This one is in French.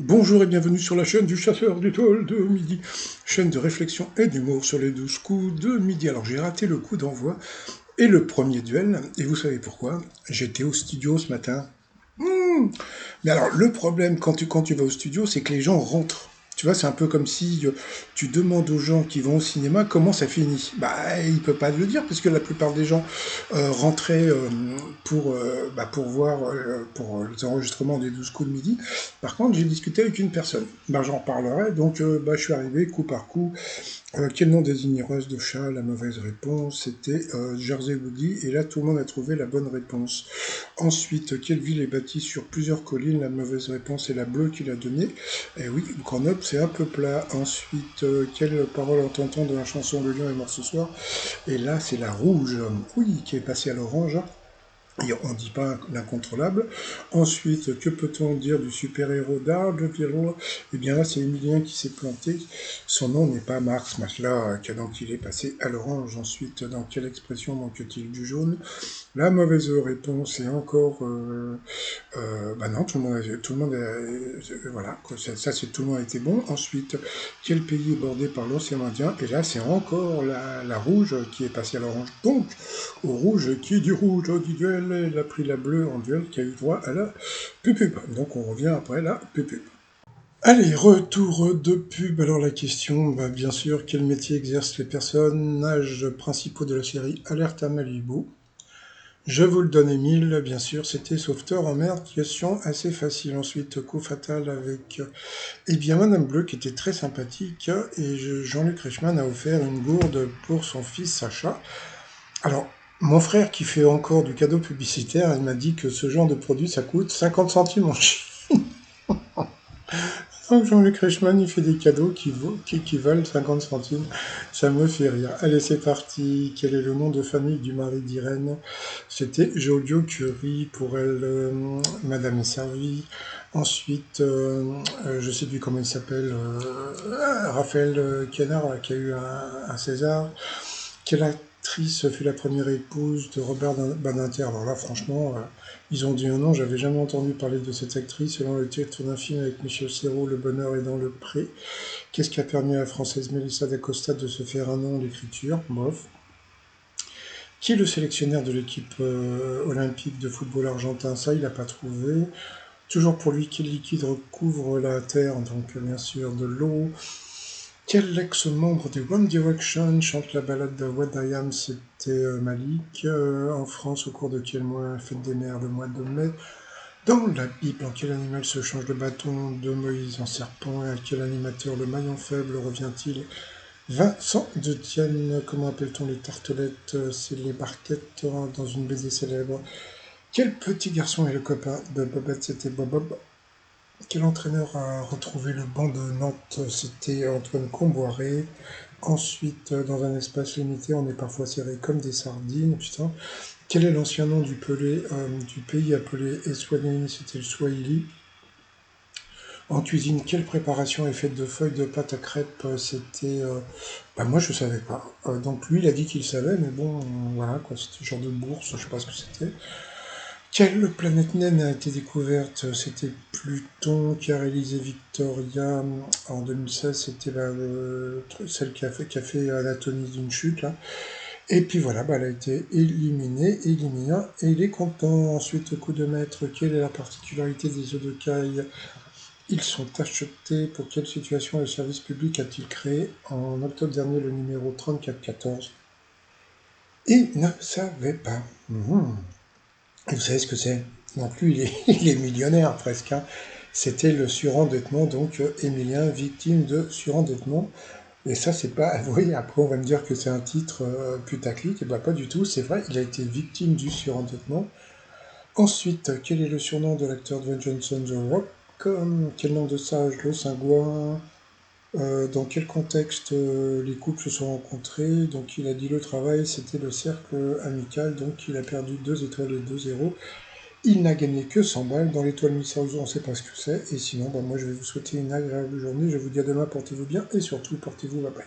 Bonjour et bienvenue sur la chaîne du chasseur d'étoiles de midi, chaîne de réflexion et d'humour sur les 12 coups de midi. Alors j'ai raté le coup d'envoi et le premier duel, et vous savez pourquoi? J'étais au studio ce matin. Mais alors le problème quand tu vas au studio, c'est que les gens rentrent. Tu vois, c'est un peu comme si tu demandes aux gens qui vont au cinéma comment ça finit. Bah, ils ne peuvent pas le dire, parce que la plupart des gens rentraient pour voir pour les enregistrements des 12 coups de midi. Par contre, j'ai discuté avec une personne. Bah, j'en parlerai, donc je suis arrivé coup par coup. Quel nom désignerait de chat? La mauvaise réponse, c'était Jersey Woody, et là tout le monde a trouvé la bonne réponse. Ensuite, quelle ville est bâtie sur plusieurs collines? La mauvaise réponse est la bleue qu'il a donnée. Et oui, Grenoble, c'est un peu plat. Ensuite, quelle parole entend-on dans la chanson Le lion est mort ce soir? Et là, c'est la rouge, oui, qui est passée à l'orange. Et on ne dit pas l'incontrôlable. Ensuite, que peut-on dire du super-héros Daredevil? Eh bien là, c'est Emilien qui s'est planté. Son nom n'est pas Marx Masla, donc il est passé à l'orange. Ensuite, dans quelle expression manque-t-il du jaune? La mauvaise réponse est encore... bah non, voilà, ça c'est tout le monde a été bon. Ensuite, quel pays est bordé par l'océan Indien? Et là, c'est encore la rouge qui est passée à l'orange. Donc, au rouge, qui dit rouge dit duel, il a pris la bleue en duel, qui a eu droit à la pupub. Donc on revient après la pupub. Allez, retour de pub. Alors la question, bah, bien sûr, quel métier exercent les personnages principaux de la série Alerte à Malibu? Je vous le donne, Émile, bien sûr, c'était sauveteur en mer, question assez facile. Ensuite, coup fatal avec, eh bien, Madame Bleu, qui était très sympathique, et Jean-Luc Reichmann a offert une gourde pour son fils Sacha. Alors, mon frère, qui fait encore du cadeau publicitaire, il m'a dit que ce genre de produit, ça coûte 50 centimes en Chine. Donc Jean-Luc Reichmann, il fait des cadeaux qui valent 50 centimes. Ça me fait rire. Allez, c'est parti. Quel est le nom de famille du mari d'Irène? C'était Joliot-Curie. Pour elle, Madame est servie. Ensuite, je sais plus comment il s'appelle, Raphaël Quenard, qui a eu un César. Quelle actrice fut la première épouse de Robert Badinter? Alors là, franchement, ils ont dit un nom, j'avais jamais entendu parler de cette actrice. Selon le titre d'un film avec Michel Serrault, Le bonheur est dans le pré. Qu'est-ce qui a permis à la Française Mélissa d'Acosta de se faire un nom? L'écriture, bof. Qui est le sélectionneur de l'équipe olympique de football argentin? Ça, il n'a pas trouvé. Toujours pour lui, quel liquide recouvre la Terre? Donc, bien sûr, de l'eau. Quel ex-membre des One Direction chante la ballade de What I Am? C'était Malik. En France, au cours de quel mois? Fête des mères, le mois de mai. Dans la Bible, en quel animal se change le bâton de Moïse en serpent? Et à quel animateur le maillon faible revient-il? Vincent de Dienne. Comment appelle-t-on les tartelettes? C'est les barquettes dans une BD célèbre. Quel petit garçon est le copain de Bobette? C'était Bob. Quel entraîneur a retrouvé le banc de Nantes? C'était Antoine Comboiré. Ensuite, dans un espace limité, on est parfois serré comme des sardines. Putain. Quel est l'ancien nom du pays appelé Eswatini? C'était le Swahili. En cuisine, quelle préparation est faite de feuilles de pâte à crêpes? C'était... bah moi, je savais pas. Donc lui, il a dit qu'il savait, mais bon, voilà, quoi. C'était genre de bourse, je sais pas ce que c'était. Quelle planète naine a été découverte? C'était Pluton. Qui a réalisé Victoria en 2016? C'était celle qui a fait Anatomie d'une chute, là. Et puis voilà, bah, elle a été éliminée, et il est content. Ensuite, coup de maître, quelle est la particularité des œufs de caille? Ils sont achetés. Pour quelle situation le service public a-t-il créé en octobre dernier le numéro 3414? Il ne savait pas. Et vous savez ce que c'est? Donc lui, il est millionnaire presque, hein. C'était le surendettement, donc Émilien, victime de surendettement. Et ça, c'est pas. Vous voyez, après, on va me dire que c'est un titre putaclic. Et bien, pas du tout. C'est vrai, il a été victime du surendettement. Ensuite, quel est le surnom de l'acteur Dwayne Johnson, The Rock? Quel nom de sage, le Cingouin? Dans quel contexte les couples se sont rencontrés? Donc, il a dit le travail, c'était le cercle amical. Donc, il a perdu 2 étoiles et 2 zéros. Il n'a gagné que 100 balles. Dans l'étoile mystérieuse, on ne sait pas ce que c'est. Et sinon, moi, je vais vous souhaiter une agréable journée. Je vous dis à demain, portez-vous bien et surtout, portez-vous bye bye.